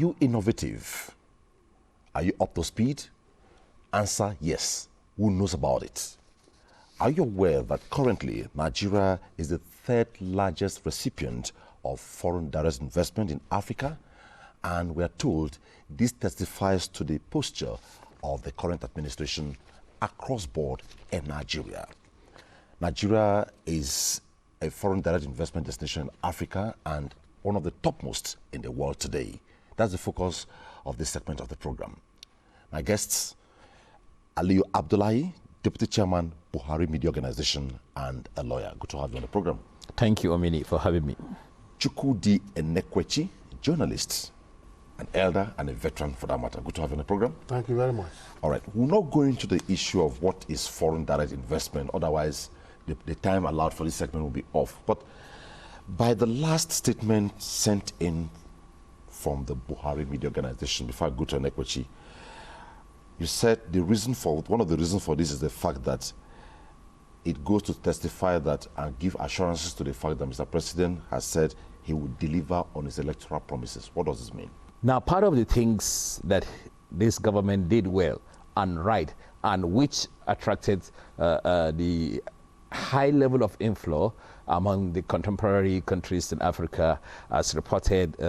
you innovative? Are you up to speed? Answer yes. Who knows about it? Are you aware that currently Nigeria is the third largest recipient of foreign direct investment in Africa? And we are told this testifies to the posture of the current administration across board in Nigeria. Nigeria is a foreign direct investment destination in Africa and one of the topmost in the world today. That's the focus of this segment of the program. My guests, Aliyu Abdullahi, Deputy Chairman, Buhari Media Organization, and a lawyer. Good to have you on the program. Thank you, Omini, for having me. Chukwudi Enekwechi, journalist, an elder and a veteran for that matter. Good to have you on the program. Thank you very much. All right, we'll not go into the issue of what is foreign direct investment, otherwise the time allowed for this segment will be off. But by the last statement sent in from the Buhari Media Organization, before I go to Enekwechi, you said one of the reasons for this is the fact that it goes to testify that and give assurances to the fact that Mr. President has said he will deliver on his electoral promises. What does this mean? Now, part of the things that this government did well and right, and which attracted the high level of inflow among the contemporary countries in Africa, as reported,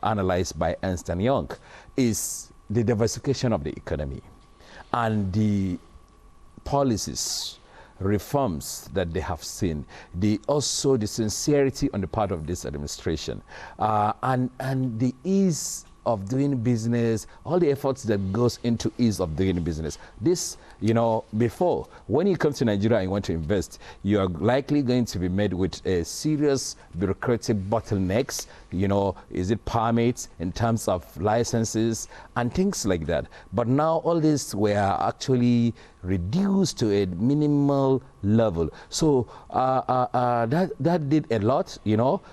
analyzed by Ernst & Young, is the diversification of the economy and the policies, reforms that they have seen, also the sincerity on the part of this administration, and the ease of doing business, all the efforts that goes into ease of doing business. This, before, when you come to Nigeria and you want to invest, you are likely going to be met with a serious bureaucratic bottlenecks, is it permits in terms of licenses and things like that. But now all these were actually reduced to a minimal level. So that did a lot,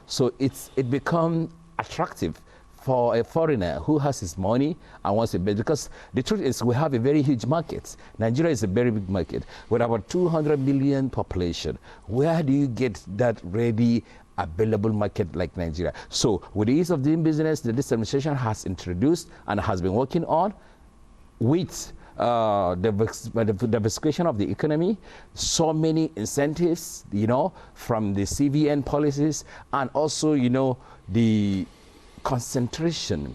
so it become attractive for a foreigner who has his money and wants to bet, because the truth is we have a very huge market. Nigeria is a very big market with about 200 million population. Where do you get that ready available market like Nigeria? So with the ease of doing business that this administration has introduced and has been working on with the diversification of the economy, so many incentives, from the CVN policies, and also, the concentration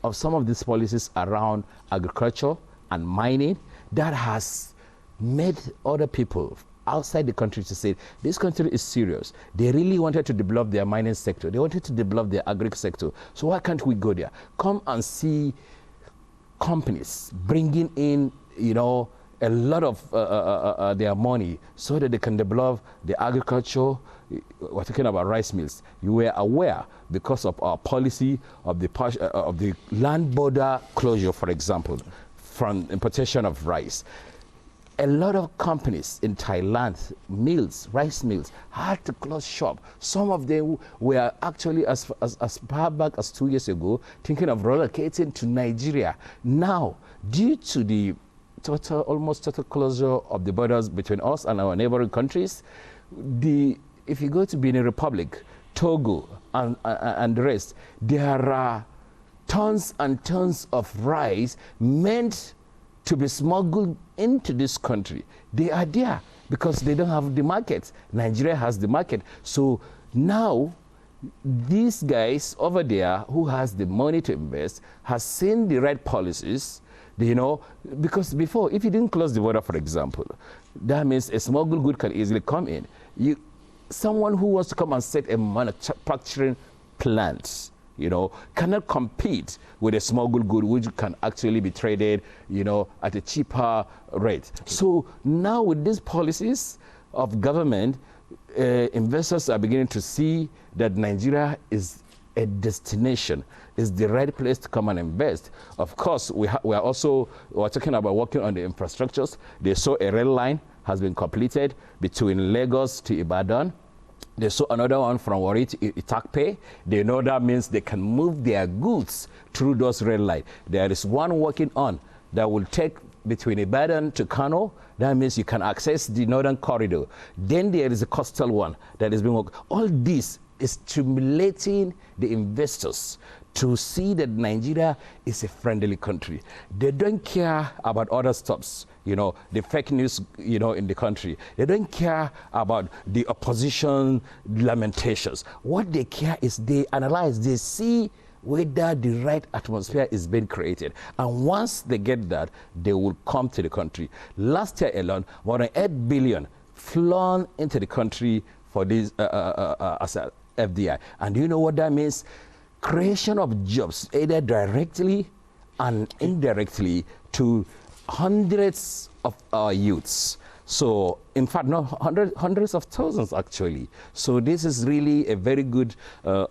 of some of these policies around agriculture and mining that has made other people outside the country to say this country is serious. They really wanted to develop their mining sector. They wanted to develop their agri sector. So why can't we go there? Come and see companies bringing in, a lot of their money so that they can develop the agriculture. We're talking about rice mills. You were aware, because of our policy of the land border closure, for example, from importation of rice. A lot of companies in Thailand, rice mills, had to close shop. Some of them were actually, as far back as 2 years ago, thinking of relocating to Nigeria. Now, due to the almost total closure of the borders between us and our neighboring countries, if you go to Benin Republic, Togo, and the rest, there are tons and tons of rice meant to be smuggled into this country. They are there because they don't have the market. Nigeria has the market. So now, these guys over there who has the money to invest has seen the right policies, because before, if you didn't close the border, for example, that means a smuggled good can easily come in. Someone who wants to come and set a manufacturing plant, cannot compete with a smuggled good which can actually be traded, at a cheaper rate. So now with these policies of government, investors are beginning to see that Nigeria is a destination, is the right place to come and invest. Of course, we're talking about working on the infrastructures. They saw a rail line has been completed between Lagos to Ibadan. They saw another one from Warri to Itakpe. They know that means they can move their goods through those rail lines. There is one working on that will take between Ibadan to Kano. That means you can access the northern corridor. Then there is a coastal one that is being worked. All this is stimulating the investors to see that Nigeria is a friendly country. They don't care about other stuffs, the fake news, in the country. They don't care about the opposition lamentations. What they care is they analyze, they see whether the right atmosphere is being created. And once they get that, they will come to the country. Last year alone, more than 8 billion flown into the country for this as a FDI. And do you know what that means? Creation of jobs, either directly and indirectly, to hundreds of our youths. So, in fact, no, hundreds of thousands, actually. So this is really a very good, the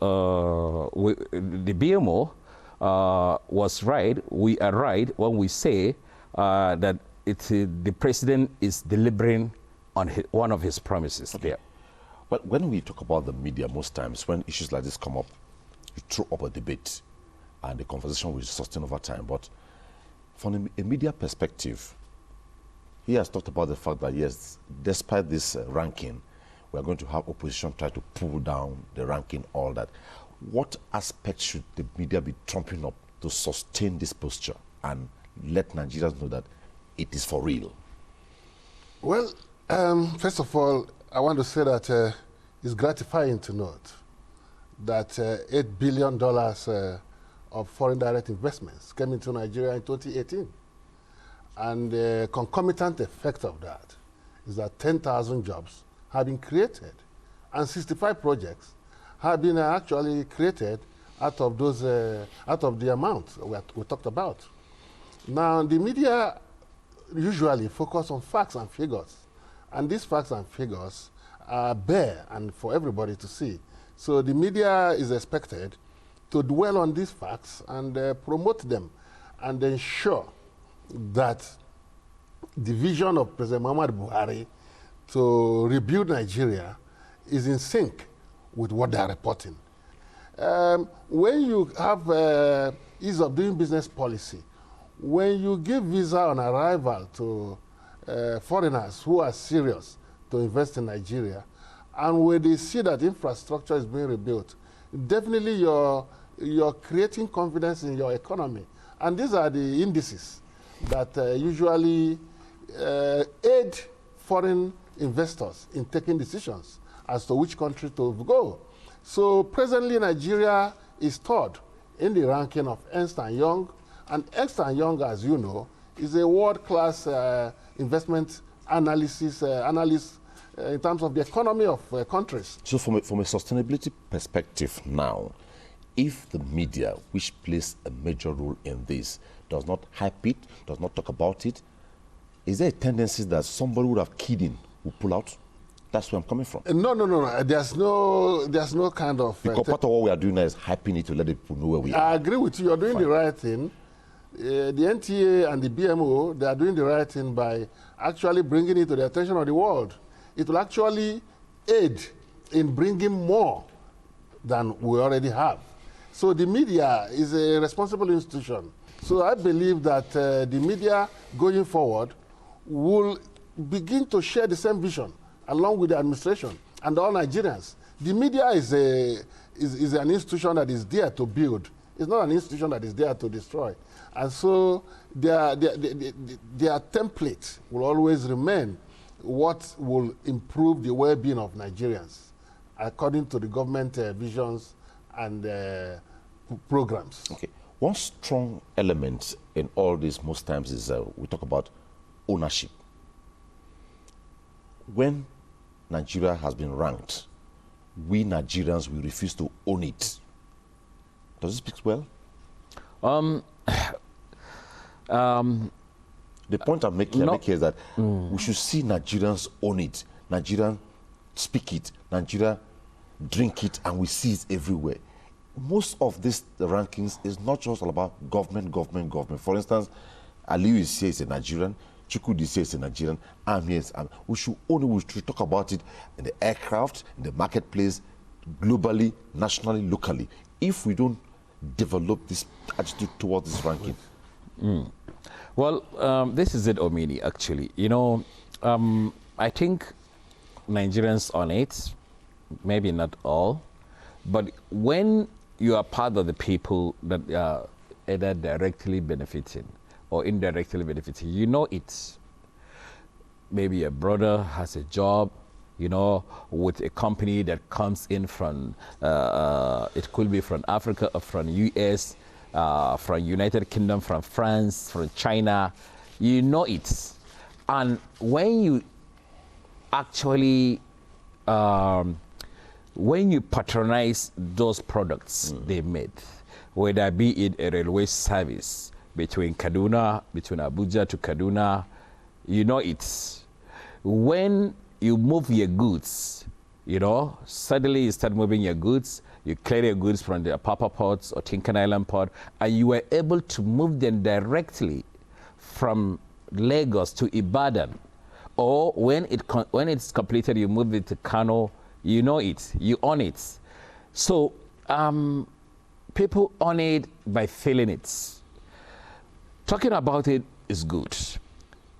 BMO was right, we are right when we say that the president is delivering on one of his promises. Okay. There. But when we talk about the media, most times when issues like this come up, you throw up a debate and the conversation will sustain over time. But from a media perspective, he has talked about the fact that, yes, despite this ranking, we are going to have opposition try to pull down the ranking, all that. What aspects should the media be trumping up to sustain this posture and let Nigerians know that it is for real? Well, first of all, I want to say that it's gratifying to note that $8 billion of foreign direct investments came into Nigeria in 2018. And the concomitant effect of that is that 10,000 jobs have been created and 65 projects have been actually created out of those, out of the amount we talked about. Now, the media usually focus on facts and figures, and these facts and figures are bare and for everybody to see. So the media is expected to dwell on these facts and promote them and ensure that the vision of President Muhammadu Buhari to rebuild Nigeria is in sync with what they are reporting. When you have ease of doing business policy, when you give visa on arrival to foreigners who are serious to invest in Nigeria, and when they see that infrastructure is being rebuilt, definitely you're creating confidence in your economy. And these are the indices that usually aid foreign investors in taking decisions as to which country to go. So presently Nigeria is third in the ranking of Ernst & Young, and Ernst & Young, as you know, is a world-class investment analyst in terms of the economy of countries. So from a sustainability perspective now, if the media, which plays a major role in this, does not hype it, does not talk about it, is there a tendency that somebody would have keyed in, will pull out? That's where I'm coming from. No. There's no kind of... Because part of what we are doing now is hyping it to let the people know where we are. I agree with you. You're doing the right thing. The NTA and the BMO, they are doing the right thing by actually bringing it to the attention of the world. It will actually aid in bringing more than we already have. So the media is a responsible institution. So I believe that the media going forward will begin to share the same vision along with the administration and all Nigerians. The media is an institution that is there to build. It's not an institution that is there to destroy. And so their template will always remain what will improve the well-being of Nigerians according to the government visions and programs. Okay. One strong element in all this most times is we talk about ownership. When Nigeria has been ranked, we Nigerians will refuse to own it. Does it speak well? The point I'm making here is that we should see Nigerians own it, Nigerians speak it, Nigeria drink it, and we see it everywhere. Most of these rankings is not just all about government. For instance, Aliyu is here, is a Nigerian. Chukwudi is here, is a Nigerian. I'm here, we should talk about it in the aircraft, in the marketplace, globally, nationally, locally. If we don't develop this attitude towards this ranking. Well, this is it, Omini, actually. I think Nigerians on it, maybe not all, but when you are part of the people that are either directly benefiting or indirectly benefiting. You know it. Maybe a brother has a job, you know, with a company that comes in from, it could be from Africa or from US, from United Kingdom, from France, from China. You know it. And when you actually, when you patronize those products they made, whether be it a railway service between Abuja to Kaduna, you know it. When you move your goods, you know, suddenly you start moving your goods, you clear your goods from the Apapa ports or Tinkan Island port, and you were able to move them directly from Lagos to Ibadan. Or when it's completed, you move it to Kano, you know it, you own it. So people own it by feeling it. Talking about it is good.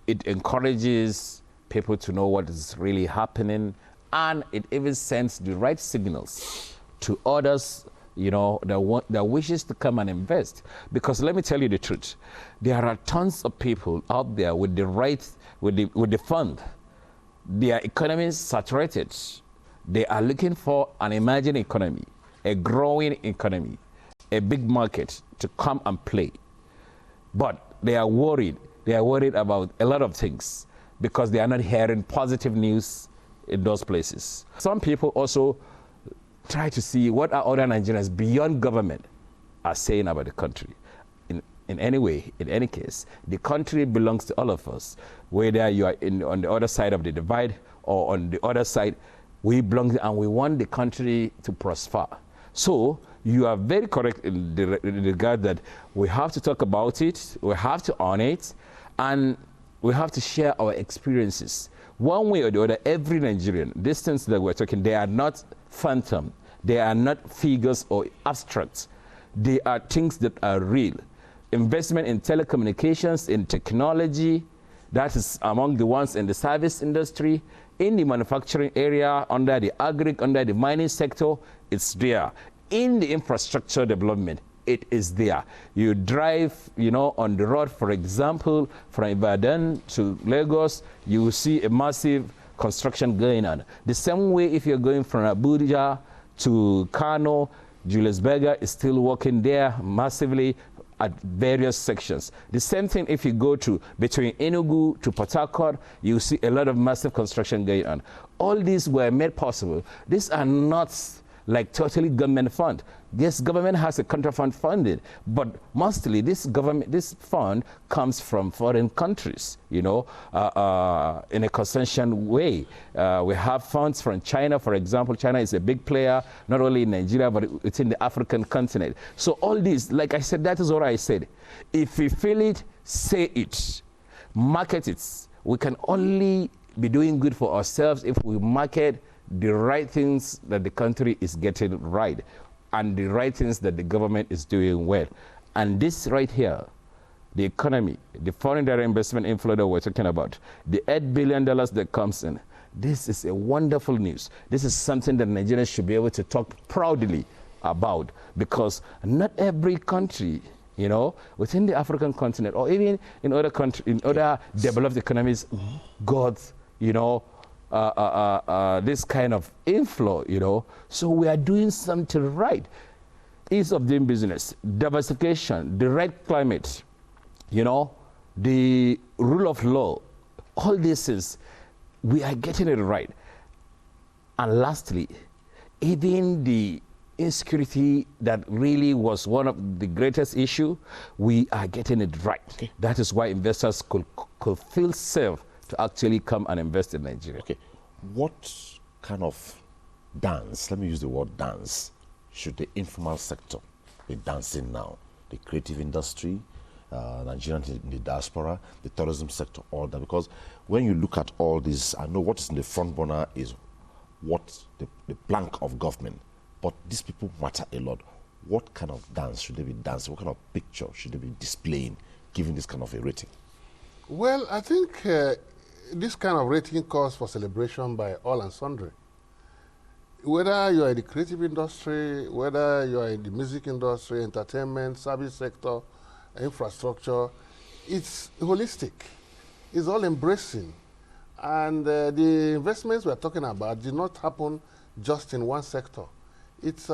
It encourages people to know what is really happening, and it even sends the right signals to others, you know, that wishes to come and invest. Because let me tell you the truth, there are tons of people out there with the right, with the fund. Their economy is saturated. They are looking for an emerging economy, a growing economy, a big market to come and play. But they are worried. They are worried about a lot of things because they are not hearing positive news in those places. Some people also try to see what are other Nigerians beyond government are saying about the country. In any way, in any case, the country belongs to all of us. Whether you are on the other side of the divide or on the other side, we belong and we want the country to prosper. So you are very correct in the regard that we have to talk about it, we have to own it, and we have to share our experiences. One way or the other, every Nigerian, these things that we're talking, they are not phantom, they are not figures or abstracts. They are things that are real. Investment in telecommunications, in technology, that is among the ones in the service industry, in the manufacturing area, under the agri, under the mining sector, it's there. In the infrastructure development, it is there. You drive, you know, on the road, for example, from Ibadan to Lagos, you will see a massive construction going on. The same way if you're going from Abuja to Kano, Julius Berger is still working there massively at various sections. The same thing if you go to between Enugu to Port Harcourt, you see a lot of massive construction going on. All these were made possible. These are not like totally government fund. Yes, government has a counterfund funding, but mostly this fund comes from foreign countries, you know, in a concession way. We have funds from China, for example. China is a big player, not only in Nigeria, but it's in the African continent. So all this, like I said, that is what I said. If we feel it, say it, market it. We can only be doing good for ourselves if we market the right things that the country is getting right and the right things that the government is doing well. And this right here, the economy, the foreign direct investment inflow that we're talking about, the $8 billion that comes in, this is a wonderful news. This is something that Nigerians should be able to talk proudly about, because not every country, you know, within the African continent or even in other countries, in other developed economies, got, you know, this kind of inflow, you know. So we are doing something right. Ease of doing business, diversification, the right climate, you know, the rule of law, all these things, we are getting it right. And lastly, even the insecurity that really was one of the greatest issue, we are getting it right. Okay. That is why investors could feel safe to actually come and invest in Nigeria. Okay, what kind of dance, let me use the word dance, should the informal sector be dancing now? The creative industry, Nigerians in the diaspora, the tourism sector, all that. Because when you look at all this, I know what is in the front burner is what the plank of government, but these people matter a lot. What kind of dance should they be dancing? What kind of picture should they be displaying, giving this kind of a rating? Well, I think this kind of rating calls for celebration by all and sundry. whether you are in the creative industry, whether you are in the music industry, entertainment, service sector, infrastructure, it's holistic. It's all embracing. And the investments we're talking about did not happen just in one sector. It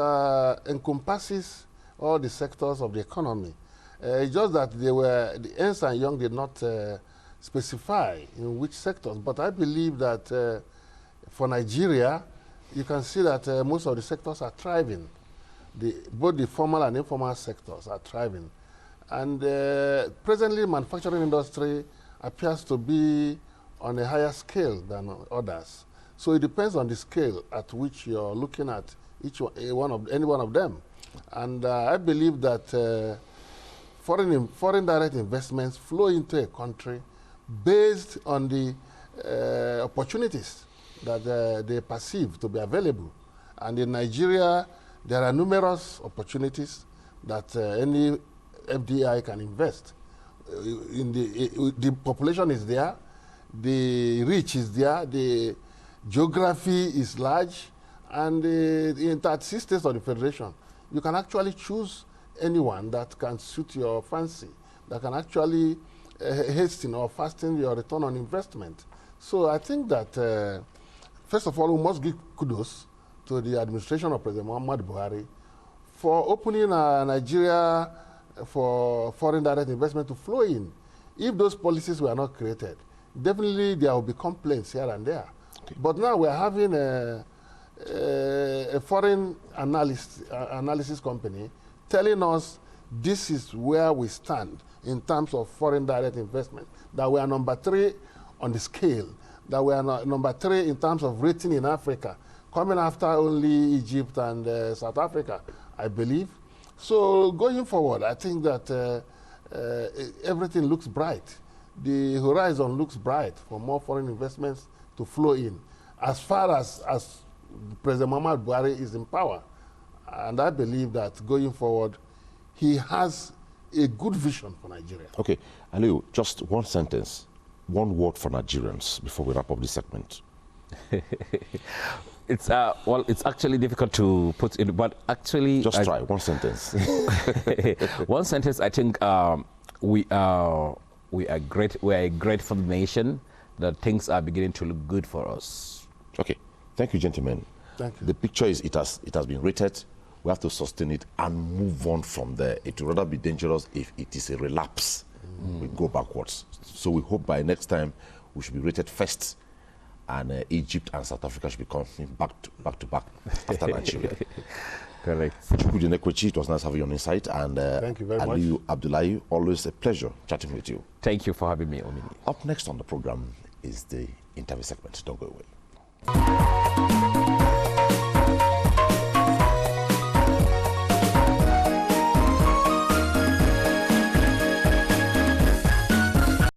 encompasses all the sectors of the economy. It's just that the Ernst & Young did not specify in which sectors, but I believe that for Nigeria, you can see that most of the sectors are thriving. Both the formal and informal sectors are thriving. And presently, manufacturing industry appears to be on a higher scale than others. So it depends on the scale at which you're looking at any one of them. And I believe that foreign direct investments flow into a country based on the opportunities that they perceive to be available. And in Nigeria, there are numerous opportunities that any FDI can invest. The population is there, the reach is there, the geography is large, and in 36 states of the Federation, you can actually choose anyone that can suit your fancy, that can actually hasten or fasten your return on investment. So I think that, first of all, we must give kudos to the administration of President Muhammadu Buhari for opening Nigeria for foreign direct investment to flow in. If those policies were not created, definitely there will be complaints here and there. Okay. But now we're having a foreign analysis company telling us this is where we stand in terms of foreign direct investment, that we are number 3 on the scale, that we are number 3 in terms of rating in Africa, coming after only Egypt and South Africa, I believe. So going forward, I think that everything looks bright. The horizon looks bright for more foreign investments to flow in, as far as President Muhammadu Buhari is in power. And I believe that going forward, he has a good vision for Nigeria. Okay, Aliyu, just one sentence, one word for Nigerians before we wrap up this segment. It's well, it's actually difficult to put in, but actually, just try one sentence. One sentence. I think we are great. We are a grateful nation that things are beginning to look good for us. Okay, thank you, gentlemen. Thank you. The picture is it has been rated. We have to sustain it and move on from there. It would rather be dangerous if it is a relapse. We go backwards. So we hope by next time we should be rated first, and Egypt and South Africa should be coming back to back after Nigeria. Correct. Chukwudi Nekwechi, it was nice having you on Insight. And thank you very much. Aliyu Abdullahi, always a pleasure chatting with you. Thank you for having me, Omini. Up next on the program is the interview segment. Don't go away.